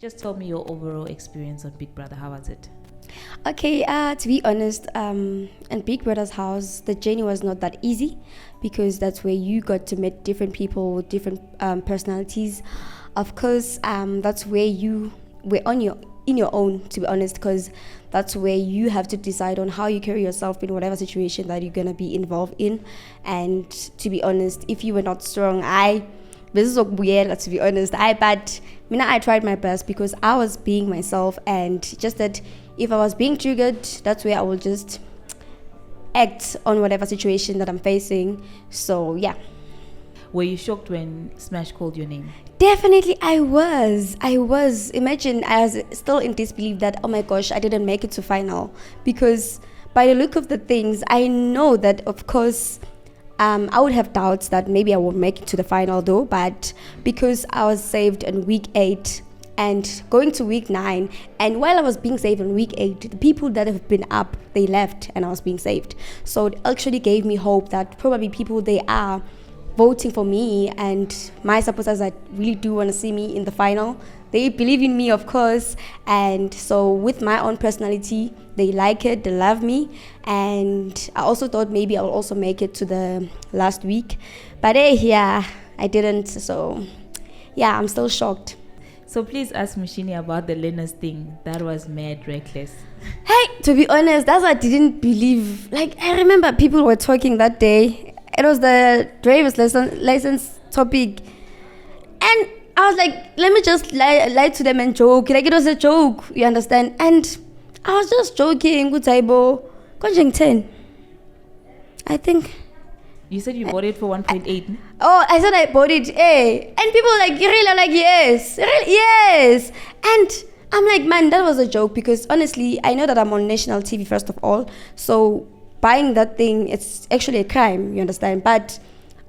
Just tell me your overall experience on Big Brother. How was it? Okay, to be honest, in Big Brother's house, the journey was not that easy because that's where you got to meet different people with different personalities. Of course, that's where you were in your own, to be honest, because that's where you have to decide on how you carry yourself in whatever situation that you're gonna be involved in. And to be honest, if you were not strong, this is weird, to be honest. I tried my best because I was being myself, and just that if I was being triggered, that's where I will just act on whatever situation that I'm facing. So yeah. Were you shocked when Smash called your name? Definitely I was. Imagine, I was still in disbelief that, oh my gosh, I didn't make it to final. Because by the look of the things, I know that, of course, I would have doubts that maybe I won't make it to the final though. But because I was saved in week 8 and going to week 9, and while I was being saved in week 8, the people that have been up, they left and I was being saved. So it actually gave me hope that probably people, they are voting for me, and my supporters that really do want to see me in the final, they believe in me, of course. And so with my own personality, they like it, they love me. And I also thought maybe I'll also make it to the last week, but yeah, I didn't. So yeah, I'm still shocked. So please ask Mshini about the learners thing. That was mad reckless. Hey, to be honest, that's what I didn't believe. Like, I remember people were talking that day. It was the driver's license topic. And I was like, let me just lie to them and joke. Like, it was a joke, you understand? And I was just joking. Good table. Konjeng 10. I think. You said you bought it for 1.8. Oh, I said I bought it. Hey. And people like, you really are like, yes. Really, yes. And I'm like, man, that was a joke. Because honestly, I know that I'm on national TV, first of all. So buying that thing, it's actually a crime, you understand? But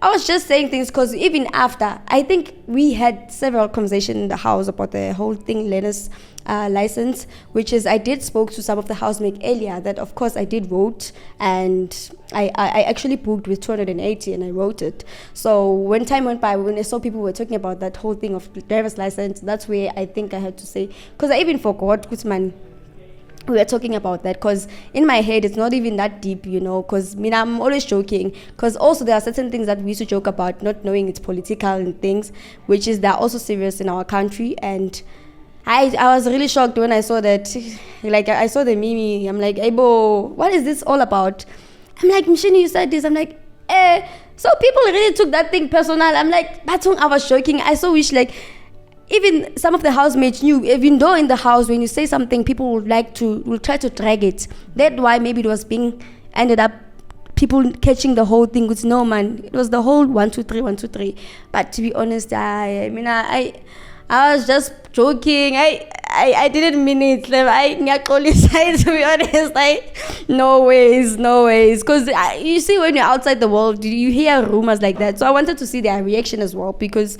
I was just saying things because even after, I think we had several conversations in the house about the whole thing, Lena's license, which is I did spoke to some of the housemates earlier that of course I did vote, and I actually booked with 280 and I wrote it. So when time went by, when I saw people were talking about that whole thing of driver's license, that's where I think I had to say, because I even forgot, Gutman, we were talking about that, because in my head it's not even that deep, because I'm always joking, because also there are certain things that we used to joke about, not knowing it's political and things, which is they're also serious in our country. And I was really shocked when I saw that. Like, I saw the meme, I'm like, Ebo, what is this all about? I'm like, Mshini, you said this. I'm like, so people really took that thing personal. I'm like, that's when I was joking. I so wish, like, even some of the housemates knew, even though in the house, when you say something, people will try to drag it. That's why maybe it was ended up people catching the whole thing. With no, man, it was the whole 1, 2, 3, 1, 2, 3. But to be honest, I was just joking. I didn't mean it. To be honest, no ways. Because you see, when you're outside the world, you hear rumors like that. So I wanted to see their reaction as well, because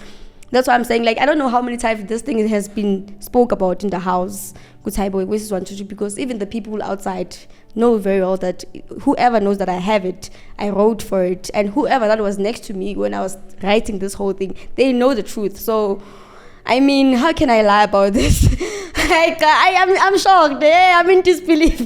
that's why I'm saying, like, I don't know how many times this thing has been spoke about in the house, because even the people outside know very well that whoever knows that I have it, I wrote for it, and whoever that was next to me when I was writing this whole thing, they know the truth. So, I mean, how can I lie about this? I'm shocked. I'm in disbelief.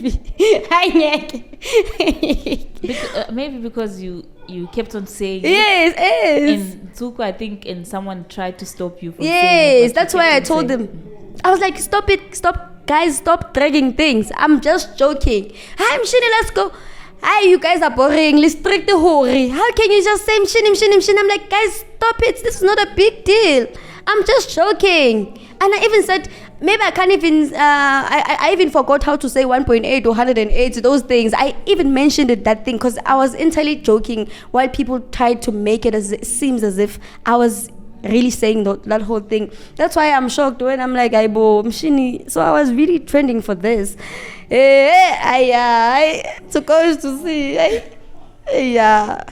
Maybe because you kept on saying yes. And Suku, I think, and someone tried to stop you from saying it. Yes, that's why I told them. I was like, stop it, guys, stop dragging things. I'm just joking. Hi, Mshini, let's go. Hi, you guys are boring. Let's trick the hurry. How can you just say Mshini? I'm like, guys, stop it. This is not a big deal. I'm just joking. And I even said, maybe I can't even, I even forgot how to say 1.8 or 108, those things. I even mentioned that thing because I was entirely joking while people tried to make it seems as if I was really saying that whole thing. That's why I'm shocked when I'm like, Mshini. So I was really trending for this. Supposed to see. Yeah.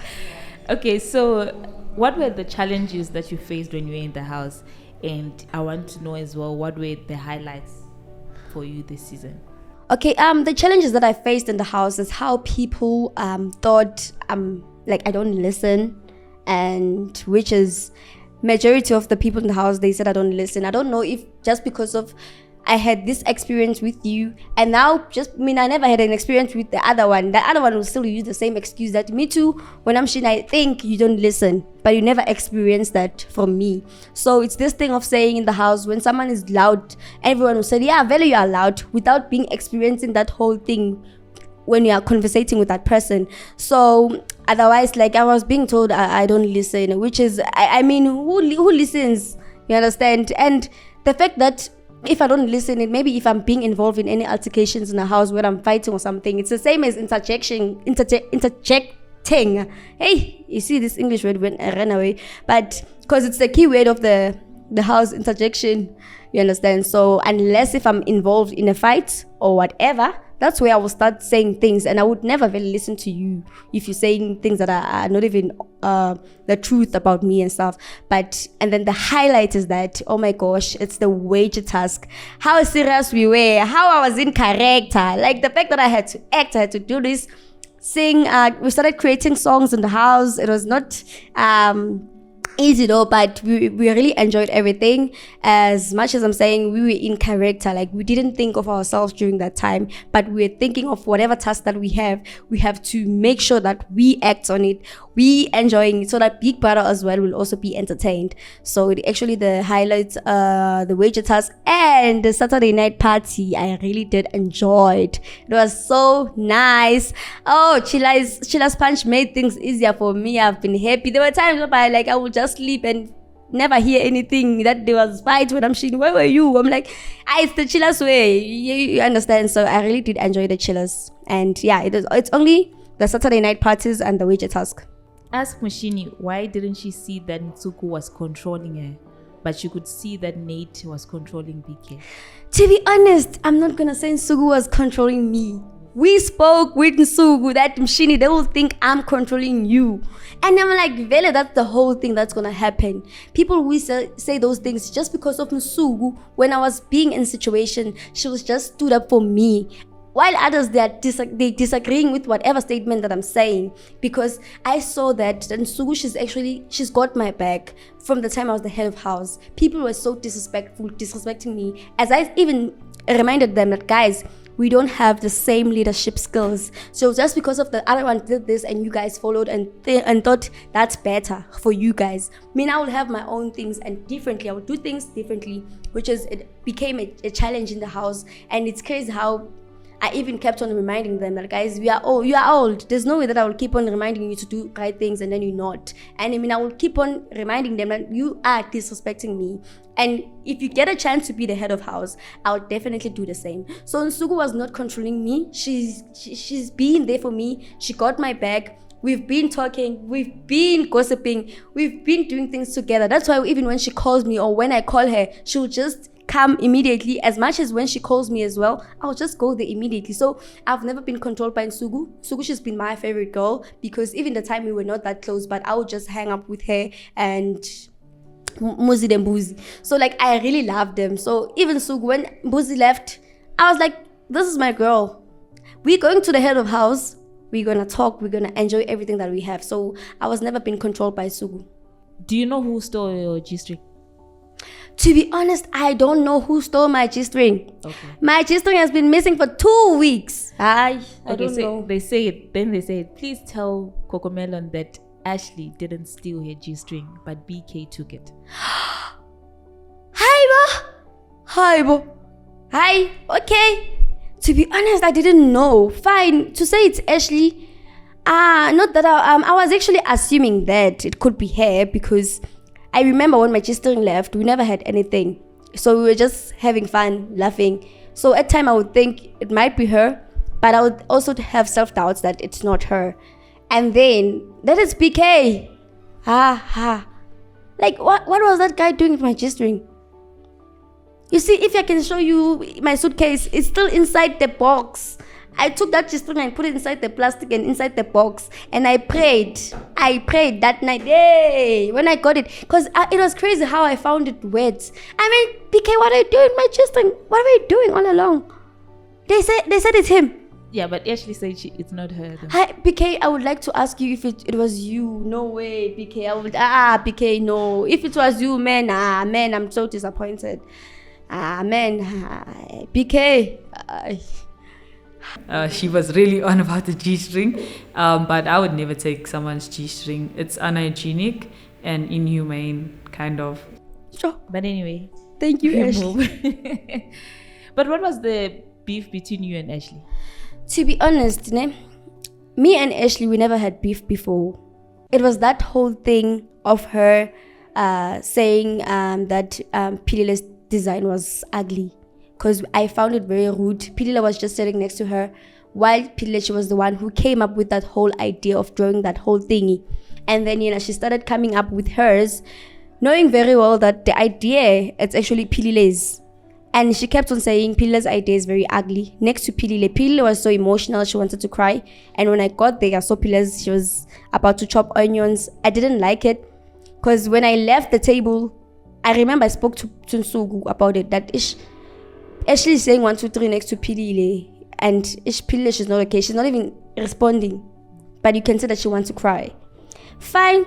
Okay, so what were the challenges that you faced when you were in the house? And I want to know as well, what were the highlights for you this season? Okay, the challenges that I faced in the house is how people thought like I don't listen, and which is majority of the people in the house, they said I don't listen. I don't know if just because of I had this experience with you, and now I never had an experience with the other one. The other one will still use the same excuse that me too, when I'm Mshini, I think you don't listen, but you never experienced that from me. So it's this thing of saying in the house, when someone is loud, everyone will say, yeah, Velo, you are loud, without being experiencing that whole thing when you are conversating with that person. So otherwise, like I was being told I don't listen, which is, I mean, who listens? You understand? And the fact that if I don't listen, it maybe if I'm being involved in any altercations in the house where I'm fighting or something, it's the same as interjecting. Hey, you see this English word when I ran away, but because it's the key word of the house, interjection. You understand? So unless if I'm involved in a fight or whatever, that's where I will start saying things, and I would never really listen to you if you're saying things that are not even the truth about me and stuff. And then the highlight is that, oh my gosh, it's the wager task. How serious we were, how I was in character, like the fact that I had to act, I had to do this, sing. We started creating songs in the house. It was not easy though, but we really enjoyed everything. As much as I'm saying we were in character, like we didn't think of ourselves during that time, but we're thinking of whatever task that we have to make sure that we act on it, we enjoying it, so that Big Brother as well will also be entertained. So the highlights, the wager task and the Saturday night party, I really did enjoy it. It was so nice. Oh, Chila's punch made things easier for me. I've been happy. There were times where I would just sleep and never hear anything, that there was fight when I'm Mshini, where were you? I'm like, it's the chillers way. You understand? So I really did enjoy the chillers. And yeah, it's only the Saturday night parties and the wager task. Ask Mshini, why didn't she see that Suku was controlling her, but she could see that Nate was controlling BK? To be honest, I'm not gonna say Suku was controlling me. We spoke with Suku that Mshini, they will think I'm controlling you. And I'm like, Vele, that's the whole thing that's gonna happen. People will say those things just because of Suku. When I was being in a situation, she was just stood up for me. While others, they disagreeing with whatever statement that I'm saying, because I saw that Suku, she's got my back from the time I was the head of house. People were so disrespecting me, as I even reminded them that, guys, we don't have the same leadership skills. So just because of the other one did this and you guys followed and thought that's better for you guys, I will have my own things and differently. I will do things differently, which is, it became a challenge in the house. And it's crazy how I even kept on reminding them that, guys, you are old. There's no way that I will keep on reminding you to do right things and then you're not. And I will keep on reminding them that you are disrespecting me. And if you get a chance to be the head of house, I'll definitely do the same. So Suku was not controlling me. She's been there for me. She got my back. We've been talking, we've been gossiping, we've been doing things together. That's why even when she calls me or when I call her, she'll just come immediately. As much as when she calls me as well, I'll just go there immediately. So I've never been controlled by Suku. Suku, she's been my favorite girl, because even the time we were not that close, but I would just hang up with her and Muzi and Buzi. So like, I really loved them. So even Suku, when Buzi left, I was like, this is my girl. We're going to the head of house. We're gonna talk. We're gonna enjoy everything that we have. So I was never been controlled by Suku. Do you know who stole your G-string? To be honest, I don't know who stole my G-string. Okay. My G-string has been missing for 2 weeks. I don't know. They say it. Please tell Cocomelon that Ashley didn't steal her G-string, but BK took it. Hi, bo. Hi. Okay. To be honest, I didn't know. Fine. To say it's Ashley, not that I was actually assuming that it could be her, because I remember when my G-string left, we never had anything. So we were just having fun, laughing. So at time I would think it might be her, but I would also have self-doubts that it's not her. And then, that is BK. Like, what was that guy doing with my G-string? You see, if I can show you my suitcase, it's still inside the box. I took that G-string and put it inside the plastic and inside the box. And I prayed that night. Hey, when I got it. Because it was crazy how I found it wet. I mean, BK, what are you doing with my G-string? What were you doing all along? They said it's him. Yeah, but Ashley said it's not her. Though. Hi, BK, I would like to ask you if it was you. No way, BK. BK, no. If it was you, man, I'm so disappointed. Man, BK. She was really on about the G-string, but I would never take someone's G-string. It's unhygienic and inhumane, kind of. Sure. But anyway. Thank you, Ashley. But what was the beef between you and Ashley? To be honest, me and Ashley, we never had beef before. It was that whole thing of her saying that Pilile's design was ugly. Because I found it very rude. Pilile was just sitting next to her, while Pilile, she was the one who came up with that whole idea of drawing that whole thingy. And then, she started coming up with hers, knowing very well that the idea, it's actually Pilile's. And she kept on saying Pilile's idea is very ugly. Next to Pilile was so emotional, she wanted to cry. And when I got there, I saw Pilile's, she was about to chop onions. I didn't like it. Because when I left the table, I remember I spoke to Suku about it, that Ashley is saying 1, 2, 3 next to Pilile, and Pilile, she's not okay. She's not even responding, but you can see that she wants to cry. Fine.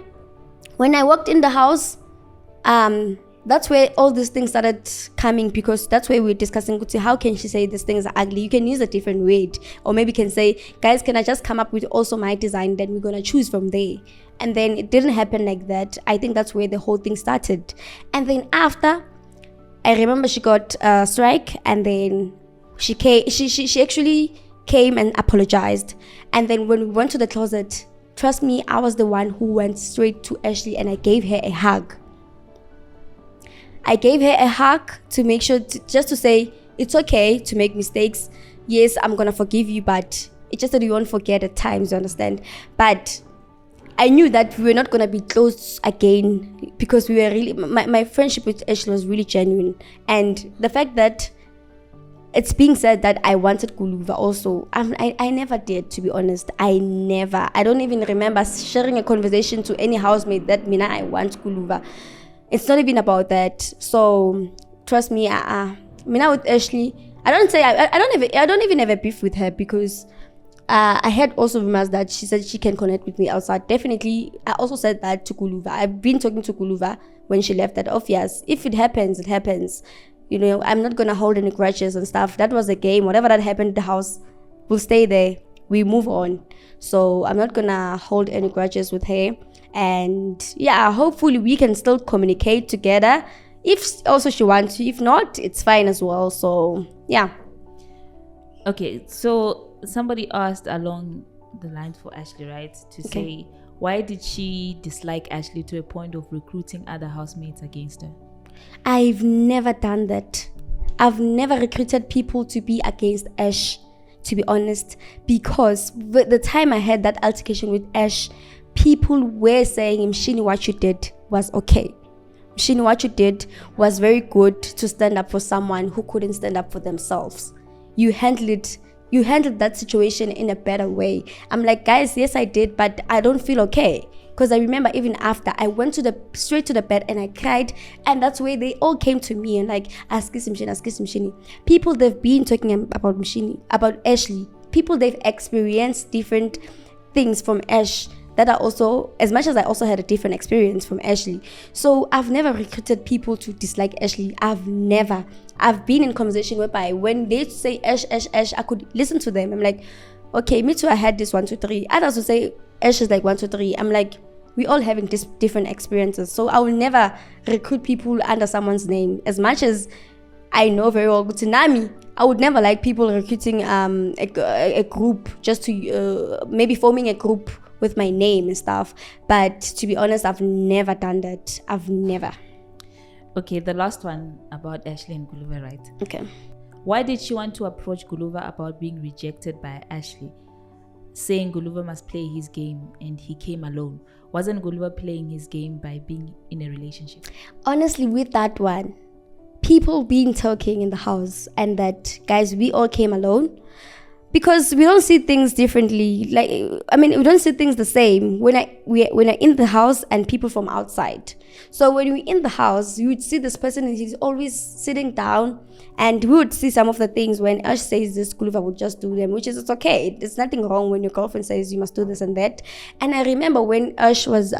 When I walked in the house, that's where all these things started coming, because that's where we were discussing, how can she say these things are ugly? You can use a different word, or maybe you can say, guys, can I just come up with also my design? Then we're gonna choose from there. And then it didn't happen like that. I think that's where the whole thing started. And then after, I remember she got a strike, and then she actually came and apologized. And then when we went to the closet, trust me, I was the one who went straight to Ashley and I gave her a hug. I gave her a hug to make sure, just to say, it's okay to make mistakes. Yes, I'm gonna forgive you, but it's just that you won't forget at times, you understand? But I knew that we were not going to be close again, because we were really, my friendship with Ashley was really genuine. And the fact that it's being said that I wanted Guluva also, I never did, to be honest. I don't even remember sharing a conversation to any housemate that Mina, I want Guluva. It's not even about that. So trust me, Mina with Ashley, I don't even have a beef with her, because I had also rumors that she said she can connect with me outside. Definitely, I also said that to Guluva. I've been talking to Guluva when she left, that obvious. If it happens, it happens. I'm not gonna hold any grudges and stuff. That was a game. Whatever that happened in the house will stay there. We move on. So I'm not gonna hold any grudges with her. And yeah, hopefully we can still communicate together. If also she wants to. If not, it's fine as well. So yeah. Okay, so somebody asked along the lines for Ashley, right? To say, why did she dislike Ashley to a point of recruiting other housemates against her? I've never done that. I've never recruited people to be against Ash, to be honest, because the time I had that altercation with Ash, people were saying, Mshini, what you did was okay. Mshini, what you did was very good to stand up for someone who couldn't stand up for themselves. You handled that situation in a better way. I'm like, guys, yes, I did, but I don't feel okay. Because I remember even after, I went straight to the bed and I cried. And that's where they all came to me and like, ask Mshini. People, they've been talking about Mshini, about Ashley. People, they've experienced different things from Ash that are also, as much as I also had a different experience from Ashley. So I've never recruited people to dislike Ashley. I've been in conversation whereby when they say Ash, I could listen to them. I'm like, okay, me too, I had this 1, 2, 3. Others will say Ash is like 1, 2, 3. I'm like, we all having different experiences. So I will never recruit people under someone's name. As much as I know very well Tsunami, I would never like people recruiting a group just to maybe forming a group with my name and stuff. But to be honest, I've never done that. I've never. Okay, the last one about Ashley and Guluva, right? Okay. Why did she want to approach Guluva about being rejected by Ashley, saying Guluva must play his game and he came alone? Wasn't Guluva playing his game by being in a relationship? Honestly, with that one, people being talking in the house and that, guys, we all came alone. because we don't see things differently. Like, I mean, we don't see things the same when we're in the house and people from outside. So when we're in the house, you would see this person and he's always sitting down, and we would see some of the things when Ash says this, Guluva would just do them, which is, it's okay. There's nothing wrong when your girlfriend says you must do this and that. And I remember when Ash was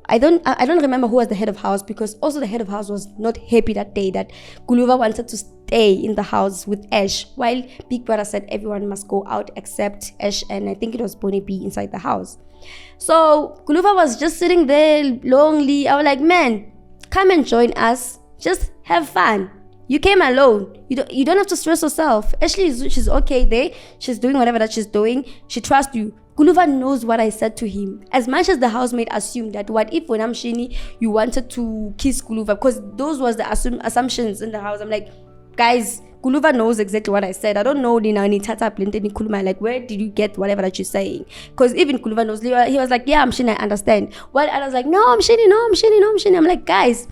I don't remember who was the head of house, because also the head of house was not happy that day that Guluva wanted to stay in the house with Ash, while Big Brother said everyone must go out except Ash and I think it was Bonnie B inside the house. So Guluva was just sitting there lonely. I was like, man, come and join us. Just have fun. You came alone. You don't have to stress yourself. Ashley, she's okay there. She's doing whatever that she's doing. She trusts you. Guluva knows what I said to him. As much as the housemate assumed that, what if when I'm Mshini, you wanted to kiss Guluva? Because those was the assumptions in the house. I'm like, guys, Guluva knows exactly what I said. I don't know, like, where did you get whatever that you're saying? Because even Guluva knows. He was like, yeah, Mshini, I understand. While I was like, no, Mshini, no, Mshini, no, Mshini. I'm like, guys,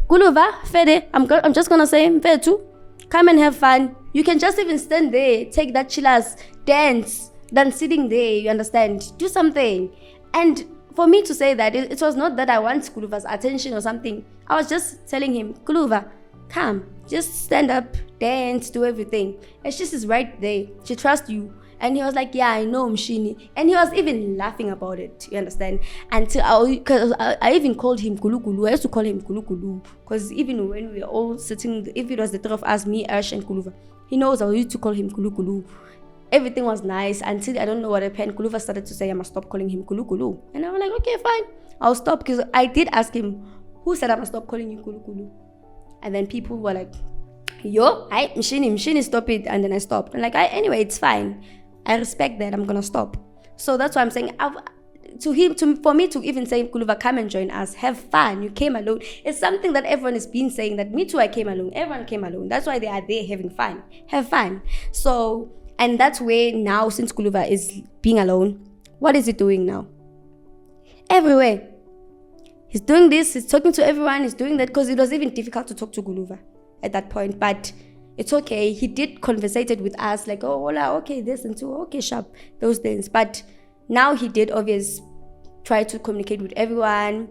Guluva, Fede, I'm just gonna say, Fede too, come and have fun. You can just even stand there, take that chillers, dance, than sitting there, you understand? Do something. And for me to say that, it was not that I want Guluva's attention or something. I was just telling him, Guluva, come, just stand up, dance, do everything. And she is right there. She trusts you. And he was like, yeah, I know, Mshini. And he was even laughing about it, you understand? Until I even called him Gulu Gulu. I used to call him Gulu Gulu. Because even when we were all sitting, if it was the three of us, me, Ash, and Guluva, he knows I used to call him Gulu Gulu. Everything was nice until I don't know what happened. Guluva started to say I must stop calling him Gulu Gulu. And I was like, okay, fine. I'll stop. Because I did ask him, who said I must stop calling you Gulu Gulu? And then people were like, yo, Mshini, stop it. And then I stopped. And like, anyway, it's fine. I respect that. I'm going to stop. So that's why I'm saying, for me to even say, Guluva, come and join us, have fun, you came alone. It's something that everyone has been saying, that me too, I came alone. Everyone came alone. That's why they are there having fun. Have fun. So, and that's where now, since Guluva is being alone, what is he doing now? Everywhere. He's doing this, he's talking to everyone, he's doing that, because it was even difficult to talk to Guluva at that point. But it's okay. He did conversated with us, like, oh, hola, okay, this and two, okay, sharp, those things. But now he did obviously try to communicate with everyone.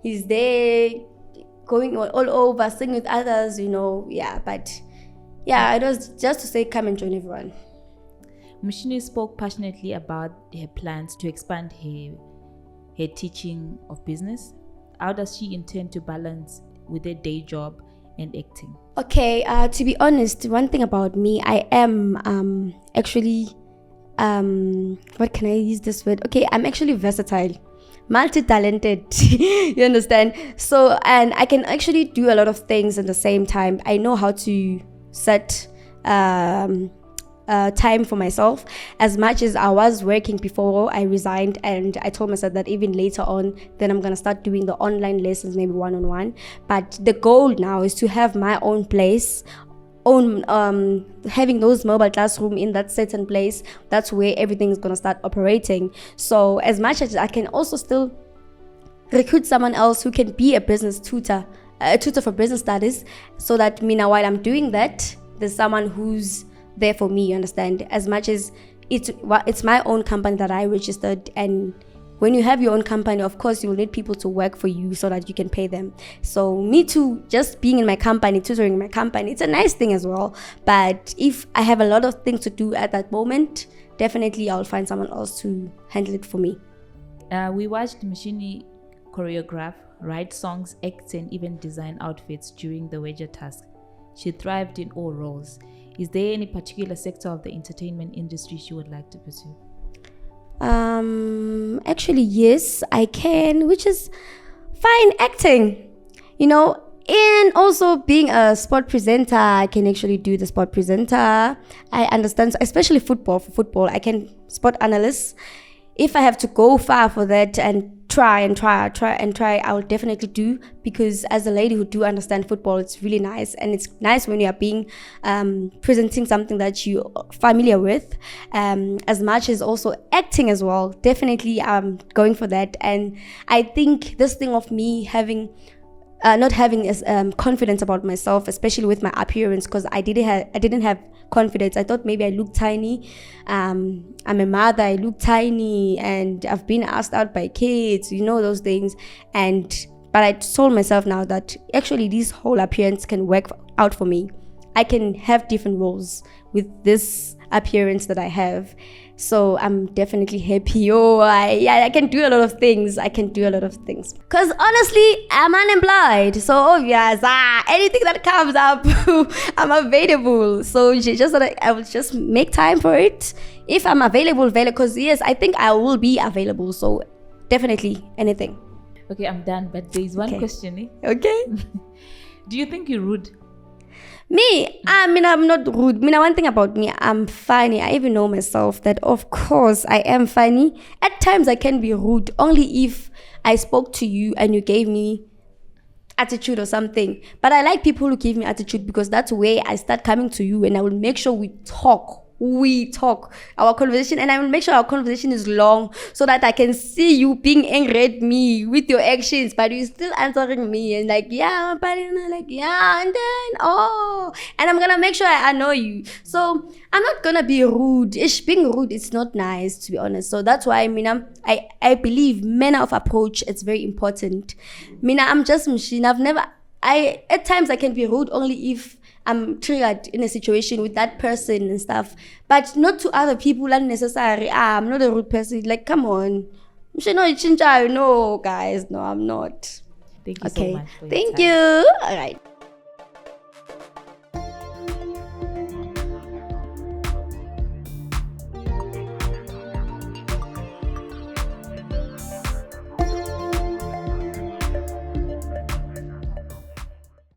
He's there, going all over, singing with others, yeah. But yeah, it was just to say, come and join everyone. Mshini spoke passionately about her plans to expand her teaching of business. How does she intend to balance with her day job and acting? Okay, to be honest, one thing about me, I am actually, what can I use this word? Okay, I'm actually versatile, multi-talented, you understand? So, and I can actually do a lot of things at the same time. I know how to set time for myself. As much as I was working before I resigned, and I told myself that even later on, then I'm gonna start doing the online lessons, maybe one-on-one. But the goal now is to have my own place, having those mobile classroom in that certain place. That's where everything is gonna start operating. So as much as I can also still recruit someone else who can be a business tutor, a tutor for business studies, so that now while I'm doing that, there's someone who's there for me, you understand? As much as it's my own company that I registered, and when you have your own company, of course you will need people to work for you so that you can pay them. So me too, just being in my company, tutoring my company, it's a nice thing as well. But if I have a lot of things to do at that moment, definitely I'll find someone else to handle it for me. We watched Mshini choreograph, write songs, act, and even design outfits during the wager task. She thrived in all roles. Is there any particular sector of the entertainment industry she would like to pursue? Actually, yes, I can, which is fine, acting, and also being a sport presenter. I can actually do the sport presenter. I understand, especially football. For football, I can sport analyst. If I have to go far for that and try, I will definitely do, because as a lady who do understand football, it's really nice. And it's nice when you are being presenting something that you're familiar with, as much as also acting as well. Definitely going for that. And I think this thing of me having not having as confidence about myself, especially with my appearance, because I didn't have confidence. I thought maybe I look tiny. I'm a mother, I look tiny, and I've been asked out by kids, those things. But I told myself now that actually this whole appearance can work out for me. I can have different roles with this appearance that I have. So I'm definitely happy. I can do a lot of things. Because honestly, I'm unemployed. So obvious, anything that comes up, I'm available. So I will just make time for it. If I'm available, because yes, I think I will be available. So definitely anything. Okay, I'm done. But there's one question. Okay. Do you think you're rude? Me, I'm not rude. One thing about me, I'm funny. I even know myself that, of course, I am funny. At times, I can be rude, only if I spoke to you and you gave me attitude or something. But I like people who give me attitude, because that's where I start coming to you and I will make sure we talk our conversation, and I will make sure our conversation is long so that I can see you being angry at me with your actions, but you're still answering me and and then and I'm gonna make sure I annoy you. So I'm not gonna be rude. Being rude is not nice, to be honest. So that's why I believe manner of approach is very important. I'm just Mshini. At times I can be rude only if I'm triggered in a situation with that person and stuff, but not to other people unnecessary. I'm not a rude person. Like, come on. No, guys. No, I'm not. Thank you so much. Thank you. All right.